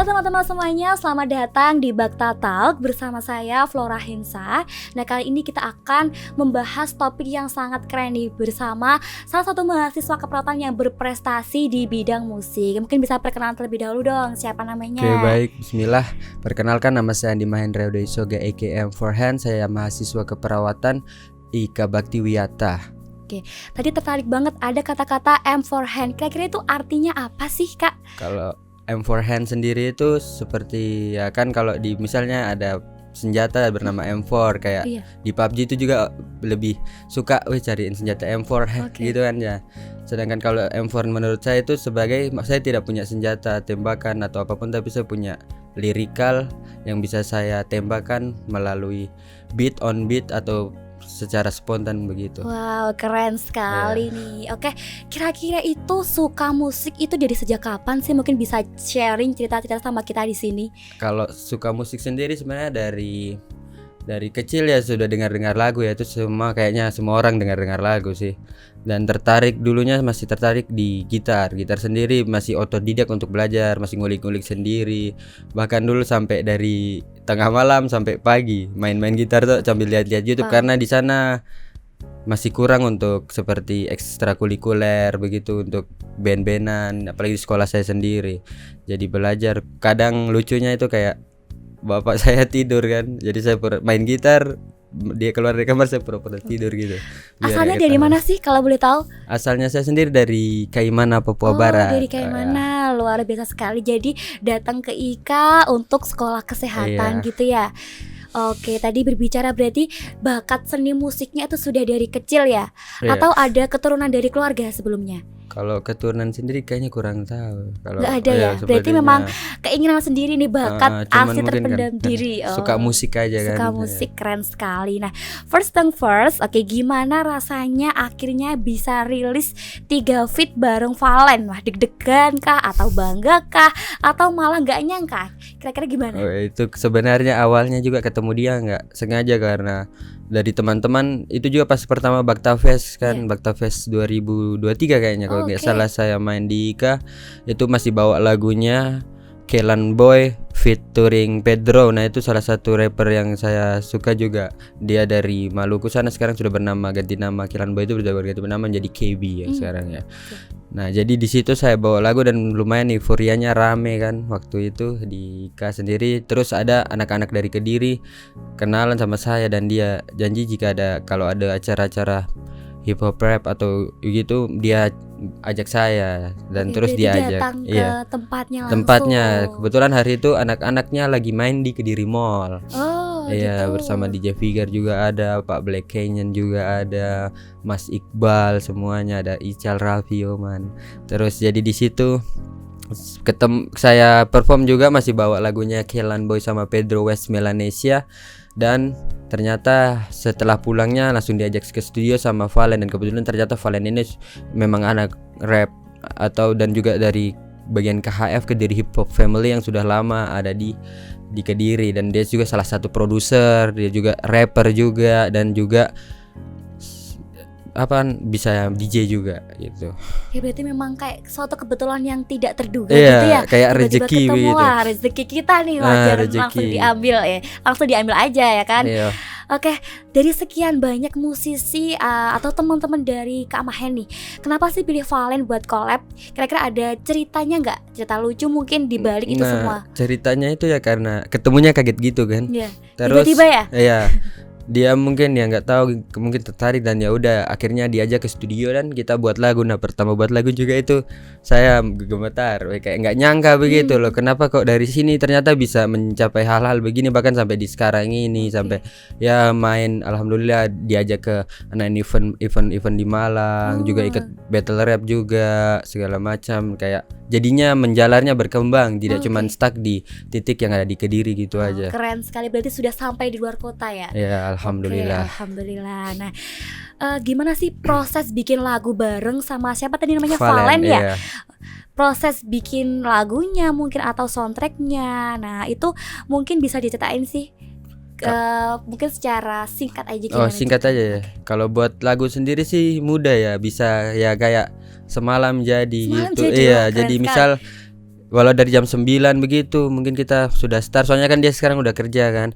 Halo teman-teman semuanya, selamat datang di Bakta Talk bersama saya Flora Hensa. Nah, kali ini kita akan membahas topik yang sangat keren nih bersama salah satu mahasiswa keperawatan yang berprestasi di bidang musik. Mungkin bisa perkenalan terlebih dahulu dong, siapa namanya? Oke, baik, bismillah. Perkenalkan, nama saya Andi Mahendra Udayisoga aka M4Hand. Saya mahasiswa keperawatan IKA Bakti Wiyata. Oke, tadi tertarik banget ada kata-kata M4Hand. Kira-kira itu artinya apa sih, Kak? Kalau M4Hand sendiri itu seperti ya kan, kalau di misalnya ada senjata bernama M4 kayak di PUBG itu juga lebih suka cariin senjata M4 gitu kan ya. Sedangkan kalau M4 menurut saya itu sebagai, saya tidak punya senjata tembakan atau apapun, tapi saya punya lirikal yang bisa saya tembakan melalui beat on beat atau secara spontan begitu. Wow, keren sekali nih. Oke, kira-kira itu suka musik itu dari sejak kapan sih? Mungkin bisa sharing cerita-cerita sama kita di sini. Kalau suka musik sendiri sebenarnya dari kecil ya sudah dengar-dengar lagu ya, itu kayaknya semua orang dengar-dengar lagu sih. Dan dulunya masih tertarik di gitar sendiri, masih otodidak untuk belajar, masih ngulik-ngulik sendiri. Bahkan dulu sampai dari tengah malam sampai pagi main-main gitar tuh sambil lihat-lihat YouTube, karena di sana masih kurang untuk seperti ekstrakurikuler begitu, untuk band-bandan, apalagi di sekolah saya sendiri. Jadi belajar, kadang lucunya itu kayak bapak saya tidur kan, jadi saya main gitar, dia keluar dari kamar, saya pura-pura tidur gitu. Asalnya dari mana sih kalau boleh tahu? Asalnya saya sendiri dari Kaimana, Papua Barat. Dari Kaimana, luar biasa sekali. Jadi datang ke IKA untuk sekolah kesehatan gitu ya. Oke, tadi berbicara berarti bakat seni musiknya itu sudah dari kecil ya? Atau ada keturunan dari keluarga sebelumnya? Kalau keturunan sendiri kayaknya kurang tahu. Nggak ada ya? Berarti memang keinginan sendiri nih, bakat asli terpendam diri. Suka musik aja kan. Suka musik, keren sekali. Nah, first thing first, gimana rasanya akhirnya bisa rilis 3 feat bareng Valen? Wah, deg-degan kah? Atau bangga kah? Atau malah nggak nyangka? Kira-kira gimana? Itu sebenarnya awalnya juga ketemu dia nggak sengaja, karena dari teman-teman itu juga pas pertama Bakta Fest kan, Bakta Fest 2023 kayaknya kalau nggak salah, saya main di IKA itu masih bawa lagunya Kelan Boy featuring Pedro. Nah, itu salah satu rapper yang saya suka juga. Dia dari Maluku sana, sekarang sudah ganti nama. Kelan Boy itu sudah berganti nama menjadi KB ya sekarang ya. Nah, jadi di situ saya bawa lagu dan lumayan euforianya rame kan waktu itu di IKA sendiri. Terus ada anak-anak dari Kediri kenalan sama saya, dan dia janji jika kalau ada acara-acara hip hop rap atau gitu dia ajak saya, dan terus dia ajak ke tempatnya kebetulan hari itu anak-anaknya lagi main di Kediri Mall. Iya, bersama DJ Figure juga ada, Pak Black Canyon juga ada, Mas Iqbal, semuanya ada, Ical Raffi Oman. Terus jadi di situ saya perform juga, masih bawa lagunya Kelan Boy sama Pedro West Melanesia. Dan ternyata setelah pulangnya langsung diajak ke studio sama Valen, dan kebetulan ternyata Valen ini memang anak rap dan juga dari bagian KHF, Kediri Hip Hop Family, yang sudah lama ada di Kediri, dan dia juga salah satu produser, dia juga rapper juga, dan juga bisa DJ juga gitu. Ya berarti memang kayak suatu kebetulan yang tidak terduga gitu ya. Kayak rezeki gitu. Rezeki kita nih, wajar langsung diambil ya. Langsung diambil aja ya kan. Oke, dari sekian banyak musisi atau teman-teman dari Kak Mahen nih, kenapa sih pilih Valen buat collab? Kira-kira ada ceritanya nggak? Cerita lucu mungkin di balik itu semua? Ceritanya itu ya karena ketemunya kaget gitu kan. Terus tiba-tiba ya? Iya. Dia mungkin ya nggak tahu, mungkin tertarik, dan ya udah akhirnya diajak ke studio dan kita buat lagu. Nah, pertama buat lagu juga itu saya gemetar, kayak nggak nyangka begitu loh, kenapa kok dari sini ternyata bisa mencapai hal-hal begini, bahkan sampai di sekarang ini sampai ya main, alhamdulillah diajak ke event di Malang, juga ikut battle rap juga segala macam, kayak jadinya menjalarnya berkembang, tidak cuma stuck di titik yang ada di Kediri gitu aja. Keren sekali, berarti sudah sampai di luar kota ya? Ya, alhamdulillah. Alhamdulillah. Nah, gimana sih proses bikin lagu bareng sama siapa tadi namanya, Valen ya? Proses bikin lagunya mungkin atau soundtracknya. Nah, itu mungkin bisa diceritain sih. Mungkin secara singkat aja gimana? Singkat aja ya. Kalau buat lagu sendiri sih mudah ya, bisa ya kayak semalam jadi gitu. Iya, jadi misal walau dari jam 9 begitu mungkin kita sudah start, soalnya kan dia sekarang udah kerja kan.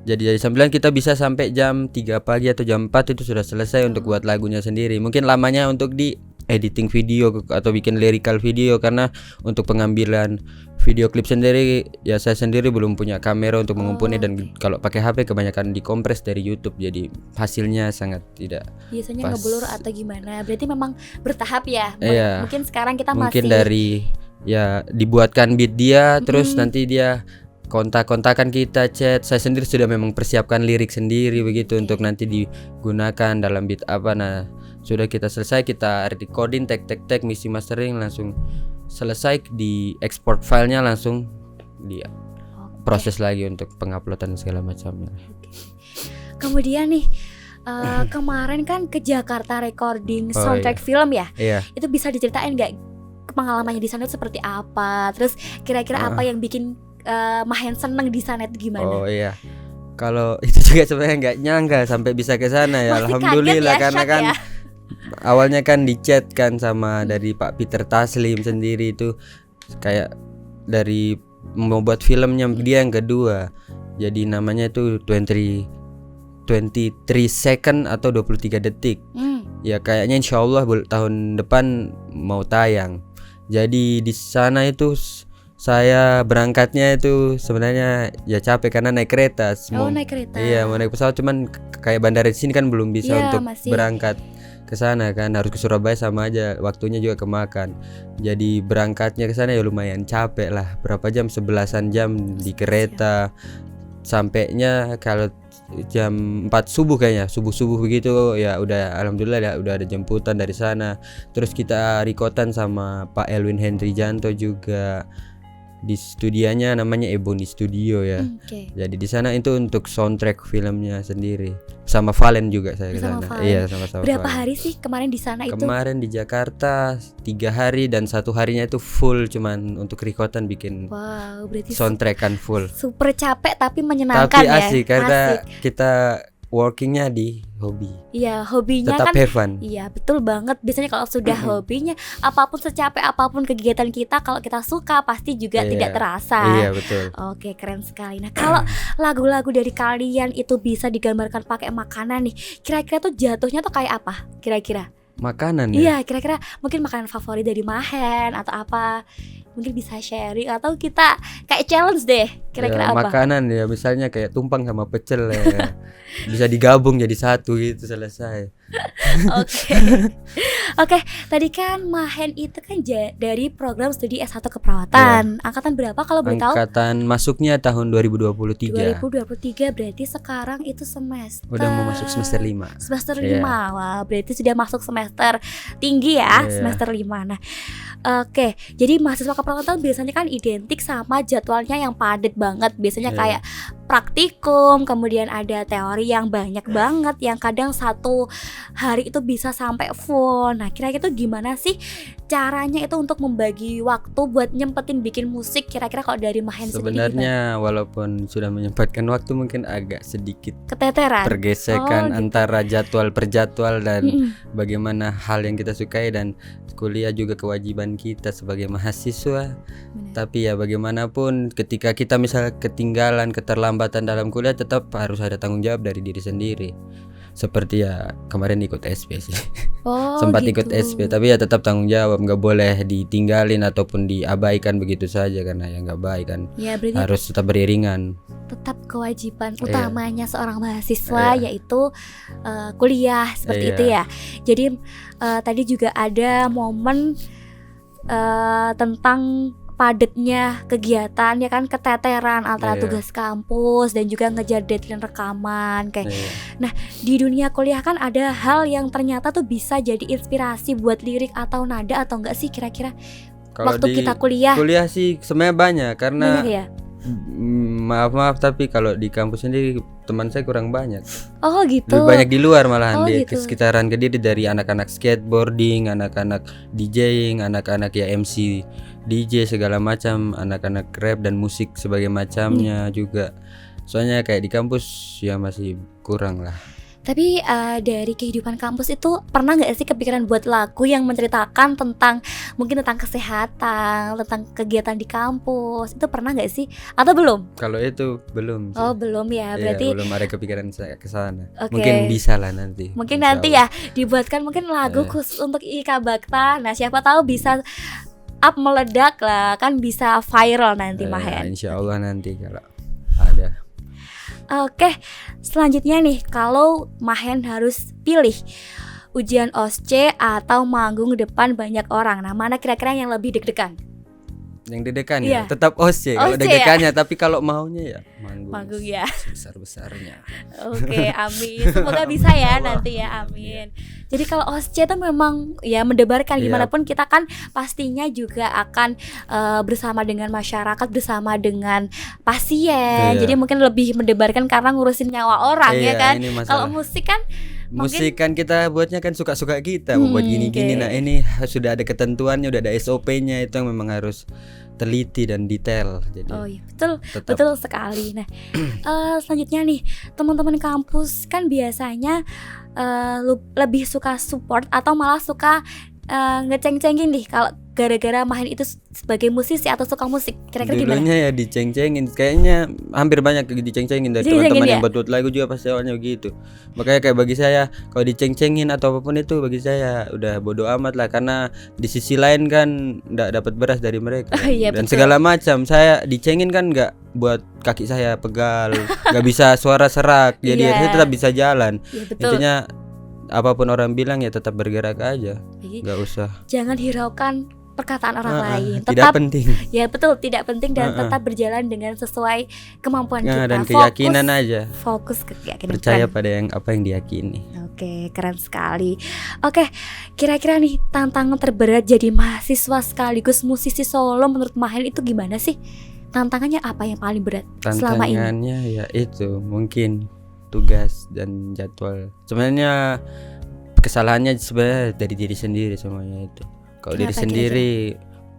Jadi dari 9 kita bisa sampai jam 3 pagi atau jam 4 itu sudah selesai untuk buat lagunya sendiri. Mungkin lamanya untuk di editing video atau bikin lyrical video, karena untuk pengambilan video klip sendiri ya saya sendiri belum punya kamera untuk mengumpulnya, dan kalau pakai HP kebanyakan dikompres dari YouTube, jadi hasilnya sangat tidak biasanya pas. ngeblur atau gimana. Berarti memang bertahap ya. Iya. Mungkin sekarang kita Mungkin masih dari ya dibuatkan beat dia, terus nanti dia kontak-kontakan kita, chat. Saya sendiri sudah memang persiapkan lirik sendiri begitu untuk nanti digunakan dalam beat apa. Nah, sudah kita selesai, kita recording, tag, mixing, mastering, langsung selesai, di export filenya, langsung di proses lagi untuk penguploadan segala macamnya. Kemudian nih kemarin kan ke Jakarta recording soundtrack film ya. Iya. Itu bisa diceritain nggak pengalamannya di sana itu seperti apa? Terus kira-kira apa yang bikin Mahen seneng di sana itu gimana? Oh iya. Kalau itu juga sebenarnya nggak nyangka sampai bisa ke sana ya. Masih Alhamdulillah kaget ya, karena shock kan ya? awalnya kan di chat kan sama dari Pak Peter Taslim sendiri, itu kayak dari mau buat filmnya dia yang kedua. Jadi namanya itu 23 second atau 23 detik. Ya kayaknya insyaallah tahun depan mau tayang. Jadi di sana itu saya berangkatnya itu sebenarnya ya capek karena naik kereta. Naik kereta. Iya, mau naik pesawat, cuman kayak bandara di sini kan belum bisa untuk berangkat ke sana kan, harus ke Surabaya, sama aja waktunya juga kemakan. Jadi berangkatnya ke sana ya lumayan capek lah, berapa jam, 11-an jam di kereta. Sampainya kalau jam 4 subuh kayaknya, subuh begitu ya, udah alhamdulillah ya, udah ada jemputan dari sana. Terus kita rekotan sama Pak Elwin Henry Janto juga di studianya, namanya Ebony Studio ya. Jadi di sana itu untuk soundtrack filmnya sendiri. Sama Valen juga saya ke sana. Iya, sama-sama. Berapa hari sih kemarin di sana itu? Kemarin di Jakarta 3 hari dan 1 harinya itu full cuman untuk rekotan bikin berarti soundtrack kan full. Super capek tapi menyenangkan. Tapi ya. asik karena kita workingnya di hobi. Iya, hobinya tetap kan have fun. Iya, betul banget. Biasanya kalau sudah hobinya, apapun secapek apapun kegiatan kita, kalau kita suka pasti juga tidak terasa. Iya, betul. Oke, keren sekali. Nah, kalau lagu-lagu dari kalian itu bisa digambarkan pakai makanan nih, kira-kira tuh jatuhnya tuh kayak apa? Kira-kira? Makanan ya? Iya, kira-kira mungkin makanan favorit dari Mahen atau apa? Mungkin bisa sharing atau kita kayak challenge deh. Kira-kira ya, apa? Makanan ya, misalnya kayak tumpang sama pecel ya. Bisa digabung jadi satu gitu, selesai. Oke, tadi kan Mahen itu kan dari program studi S1 keperawatan. Angkatan berapa kalau boleh tahu? Angkatan masuknya tahun 2023. 2023 berarti sekarang itu semester. Udah mau masuk semester 5. Semester 5. Wah, berarti sudah masuk semester tinggi ya, semester 5. Nah, oke, jadi mahasiswa keperawatan biasanya kan identik sama jadwalnya yang padat banget. Biasanya kayak praktikum, kemudian ada teori yang banyak banget, yang kadang satu hari itu bisa sampai full. Nah, kira-kira itu gimana sih caranya itu untuk membagi waktu buat nyempetin bikin musik? Kira-kira kalau dari Mahen sendiri sebenarnya walaupun sudah menyempatkan waktu, mungkin agak sedikit keteteran, pergesekan antara jadwal per jadwal dan bagaimana hal yang kita sukai, dan kuliah juga kewajiban kita sebagai mahasiswa. Tapi ya bagaimanapun ketika kita misal ketinggalan, keterlambatan dalam kuliah, tetap harus ada tanggung jawab dari diri sendiri. Seperti ya kemarin ikut SP sih. Sempat gitu. Ikut SP, tapi ya tetap tanggung jawab, nggak boleh ditinggalin ataupun diabaikan begitu saja, karena ya nggak baik kan. Ya, harus tetap beriringan. Tetap kewajiban utamanya seorang mahasiswa yaitu kuliah seperti itu ya. Jadi tadi juga ada momen tentang padatnya kegiatan ya kan, keteteran antara tugas kampus dan juga ngejar deadline rekaman kayak. Nah, di dunia kuliah kan ada hal yang ternyata tuh bisa jadi inspirasi buat lirik atau nada atau enggak sih kira-kira? Kalau waktu kita kuliah? Kuliah sih sebenarnya banyak, karena banyak ya? Maaf tapi kalau di kampus sendiri teman saya kurang banyak. Oh gitu. Lebih banyak di luar malahan, di gitu. sekitaran Kediri, dari anak-anak skateboarding, anak-anak DJing, anak-anak ya MC DJ segala macam, anak-anak rap dan musik sebagai macamnya juga. Soalnya kayak di kampus ya masih kurang lah. Tapi dari kehidupan kampus itu pernah nggak sih kepikiran buat lagu yang menceritakan tentang mungkin tentang kesehatan, tentang kegiatan di kampus? Itu pernah nggak sih? Atau belum? Kalau itu belum sih. Oh belum ya, berarti belum ada kepikiran saya ke sana. Oke. Mungkin bisa lah nanti. Mungkin Insya nanti Allah. ya dibuatkan mungkin lagu khusus untuk Ika Bakta. Nah siapa tahu bisa up meledak lah, kan bisa viral nanti Mahen. Insya Allah nanti kalau ada. Oke, selanjutnya nih, kalau Mahen harus pilih ujian OSCE atau manggung depan banyak orang, nah mana kira-kira yang lebih deg-degan? Yang deg-degan Iya. ya tetap OSCE kalau OSCE deg-degannya, tapi kalau maunya ya Manggung ya. sebesar-besarnya. Oke, amin. Semoga bisa ya nanti ya, amin. Jadi kalau OSCE itu memang ya mendebarkan, Iya. gimana pun kita kan pastinya juga akan bersama dengan masyarakat, bersama dengan pasien. Iya. Jadi mungkin lebih mendebarkan karena ngurusin nyawa orang ya Iya, kan. ini masalah. Kalau musik kan Musik kan kita buatnya kan suka-suka kita mau buat gini-gini. oke. Nah ini sudah ada ketentuannya, udah ada SOP-nya, itu yang memang harus teliti dan detail. Jadi Oh iya, betul, tetap. betul sekali. Nah, selanjutnya nih, teman-teman kampus kan biasanya lebih suka support atau malah suka ngeceng-cengin nih kalau gara-gara Mahen itu sebagai musisi atau suka musik. Kira-kira gimana? Dulunya ya diceng-cengin, kayaknya hampir banyak diceng-cengin dari Diceng-cengin teman-teman ya? yang buat lagu juga pasti awalnya begitu. Makanya kayak bagi saya kalau diceng-cengin atau apapun itu bagi saya udah bodo amat lah, karena di sisi lain kan nggak dapat beras dari mereka. Oh, iya, Dan betul. segala macam saya dicengin kan nggak buat kaki saya pegal, nggak bisa suara serak, jadi Iya. saya tetap bisa jalan. Ya betul. Intinya apapun orang bilang ya tetap bergerak aja, Jadi, nggak usah. jangan hiraukan perkataan orang lain. Tidak Tetap penting. ya betul, tidak penting dan tetap berjalan dengan sesuai kemampuan kita. Dan keyakinan Fokus- aja. Fokus ke keyakinan. Percaya Keren. pada apa yang diyakini. Oke, keren sekali. Oke, kira-kira nih tantangan terberat jadi mahasiswa sekaligus musisi solo menurut Mahen itu gimana sih? Tantangannya apa yang paling berat selama ini? Tantangannya ya itu mungkin tugas dan jadwal. Sebenarnya kesalahannya sebenarnya dari diri sendiri semuanya itu. Kalau diri Kenapa sendiri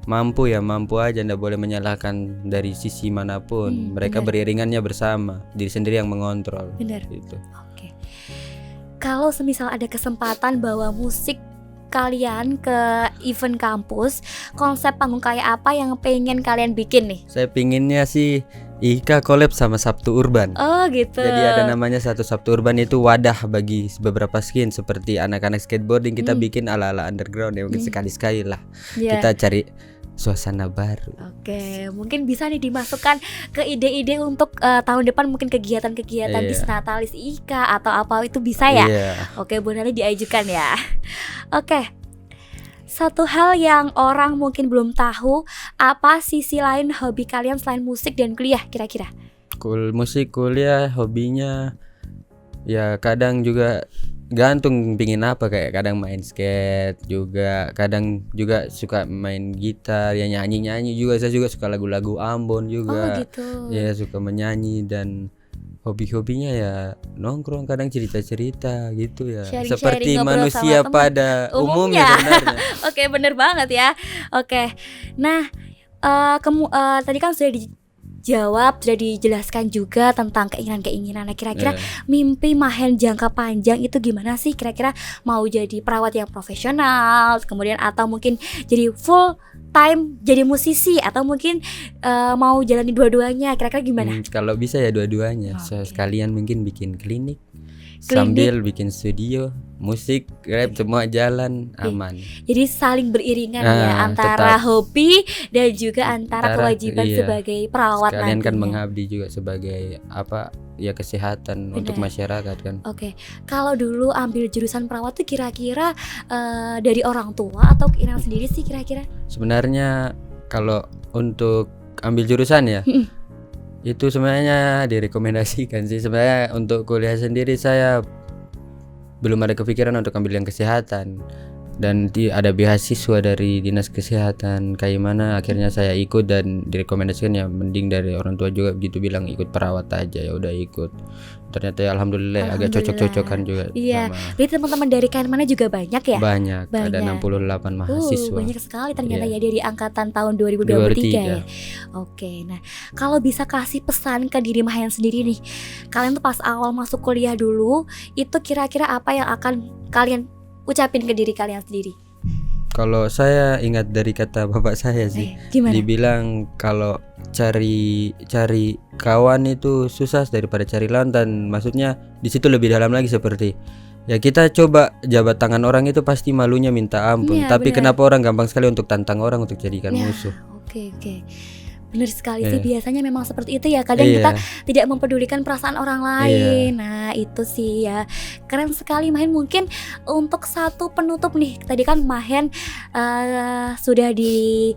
mampu ya mampu aja, ndak boleh menyalahkan dari sisi manapun. Mereka benar. beriringannya bersama, diri sendiri yang mengontrol. Benar. Gitu. Oke. Kalau semisal ada kesempatan bawa musik kalian ke event kampus, konsep panggung kayak apa yang pengen kalian bikin nih? Saya pinginnya sih Ika collab sama Sabtu Urban. Oh gitu. Jadi ada namanya satu Sabtu Urban, itu wadah bagi beberapa skin seperti anak-anak skateboarding, kita bikin ala-ala underground ya, mungkin sekali-sekali lah Ya. kita cari suasana baru. Oke, mungkin bisa nih dimasukkan ke ide-ide untuk tahun depan mungkin kegiatan-kegiatan Iya. di Natalis Ika atau apa itu bisa ya? Iya. Oke, Bu Nali diajukan ya. Oke. Satu hal yang orang mungkin belum tahu, apa sisi lain hobi kalian selain musik dan kuliah kira-kira? Musik, kuliah, hobinya ya kadang juga gantung pingin apa, kayak kadang main skate juga, kadang juga suka main gitar, ya nyanyi juga, saya juga suka lagu-lagu Ambon Oh juga. gitu. Ya suka menyanyi, dan hobi-hobinya ya nongkrong, kadang cerita-cerita gitu ya, Sharing-sharing, seperti ngobrol manusia sama teman. pada umumnya sebenarnya. Oke, bener banget ya. Oke. Nah, tadi kan sudah dijawab, sudah dijelaskan juga tentang keinginan-keinginan. Nah, kira-kira mimpi Mahen jangka panjang itu gimana sih? Kira-kira mau jadi perawat yang profesional, kemudian atau mungkin jadi full time jadi musisi, atau mungkin mau jalani dua-duanya. Kira-kira gimana? Kalau bisa ya dua-duanya. Oke. Sekalian mungkin bikin klinik sambil bikin studio, musik, rap, semua jalan aman. Jadi saling beriringan ya, antara tetap. hobi dan juga antara kewajiban iya. sebagai perawat Sekalian kan nantinya. mengabdi juga sebagai apa ya, kesehatan untuk masyarakat kan. Oke, kalau dulu ambil jurusan perawat tuh kira-kira dari orang tua atau keinginan sendiri sih kira-kira? Sebenarnya kalau untuk ambil jurusan ya, itu sebenarnya direkomendasikan sih. Sebenarnya untuk kuliah sendiri saya belum ada kepikiran untuk ambil yang kesehatan. dan ada beasiswa dari dinas kesehatan kayak mana, akhirnya saya ikut dan direkomendasikan ya mending dari orang tua juga begitu bilang ikut perawat aja, ya udah ikut. Ternyata ya alhamdulillah agak cocok-cocokan juga. Iya. Sama Jadi teman-teman dari KN mana juga banyak ya? banyak. Ada 68 mahasiswa. Banyak sekali ternyata Iya. ya dari angkatan tahun 2023 ya. 23. Oke, nah kalau bisa kasih pesan ke diri Mahen sendiri nih, kalian tuh pas awal masuk kuliah dulu, itu kira-kira apa yang akan kalian ucapin ke diri kalian sendiri? Kalau saya ingat dari kata bapak saya sih, Gimana? dibilang kalau cari kawan itu susah daripada cari lawan, dan maksudnya di situ lebih dalam lagi seperti ya kita coba jabat tangan orang itu pasti malunya minta ampun, Iya, tapi benar. kenapa orang gampang sekali untuk tantang orang untuk jadikan Ya, musuh. Oke. Benar sekali sih, biasanya memang seperti itu ya. Kadang Iya. kita tidak mempedulikan perasaan orang lain. Nah itu sih ya, keren sekali Mahen. Mungkin untuk satu penutup nih, tadi kan Mahen sudah di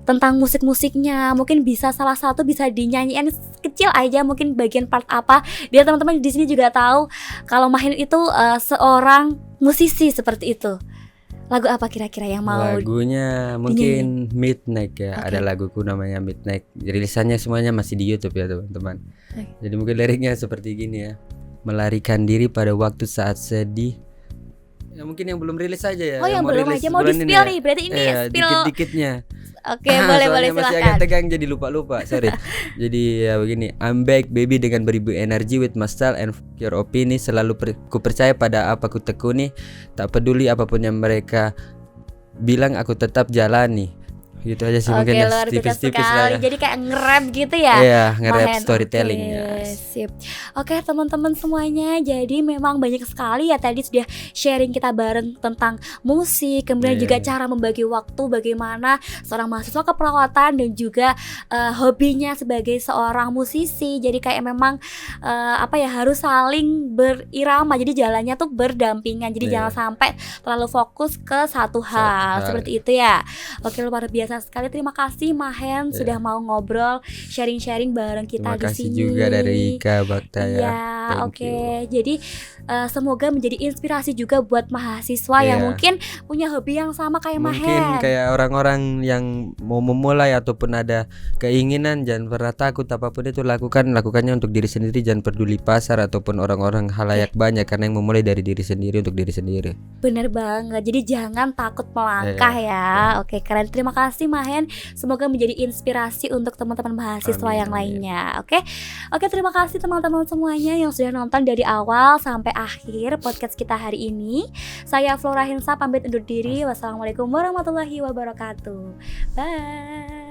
tentang musik-musiknya, mungkin bisa salah satu bisa dinyanyiin kecil aja, mungkin bagian part apa, biar teman-teman di sini juga tahu kalau Mahen itu seorang musisi seperti itu. Lagu apa kira-kira yang mau? Lagunya mungkin Midnight ya. Ada laguku namanya Midnight. Rilisannya semuanya masih di YouTube ya teman-teman. Jadi mungkin liriknya seperti gini ya. Melarikan diri pada waktu saat sedih. Ya mungkin yang belum rilis aja ya. Oh, yang belum rilis aja mau bulan di-spill ini nih. Berarti ini ya, spill. dikit-dikitnya. Oke, boleh Soalnya masih silakan. agak tegang jadi lupa. Sorry. Jadi ya begini, I'm back baby dengan beribu energi with my style and your opinion. Selalu ku percaya pada apa ku tekuni. Tak peduli apapun yang mereka bilang, aku tetap jalani. Gitu aja sih. Oke, mungkin luar biasa tipis-tipis sekali. lah ya. Jadi kayak nge-rap gitu ya. Iya, nge-rap Mahen. storytelling Oke, ya. sip. Oke teman-teman semuanya, jadi memang banyak sekali ya tadi sudah sharing kita bareng tentang musik, kemudian juga cara membagi waktu, bagaimana seorang mahasiswa keperawatan dan juga hobinya sebagai seorang musisi. Jadi kayak memang harus saling berirama, jadi jalannya tuh berdampingan. Jadi jangan sampai terlalu fokus ke satu hal. Seperti itu ya. Oke, luar biasa sekali. Terima kasih Mahen sudah mau ngobrol, sharing-sharing bareng kita di sini. Terima kasih juga dari Ika Bakta ya. Iya, oke. Jadi semoga menjadi inspirasi juga buat mahasiswa yang mungkin punya hobi yang sama kayak Mahen. Mungkin kayak orang-orang yang mau memulai ataupun ada keinginan, jangan pernah takut, apapun itu lakukannya untuk diri sendiri, jangan peduli pasar ataupun orang-orang halayak banyak, karena yang memulai dari diri sendiri untuk diri sendiri. Bener banget. Jadi jangan takut melangkah ya. Oke, keren. Terima kasih Mahen. Semoga menjadi inspirasi untuk teman-teman mahasiswa yang lainnya. Oke, terima kasih teman-teman semuanya yang sudah nonton dari awal sampai akhir podcast kita hari ini. Saya Flora Hinsa pamit undur diri. Wassalamualaikum warahmatullahi wabarakatuh. Bye.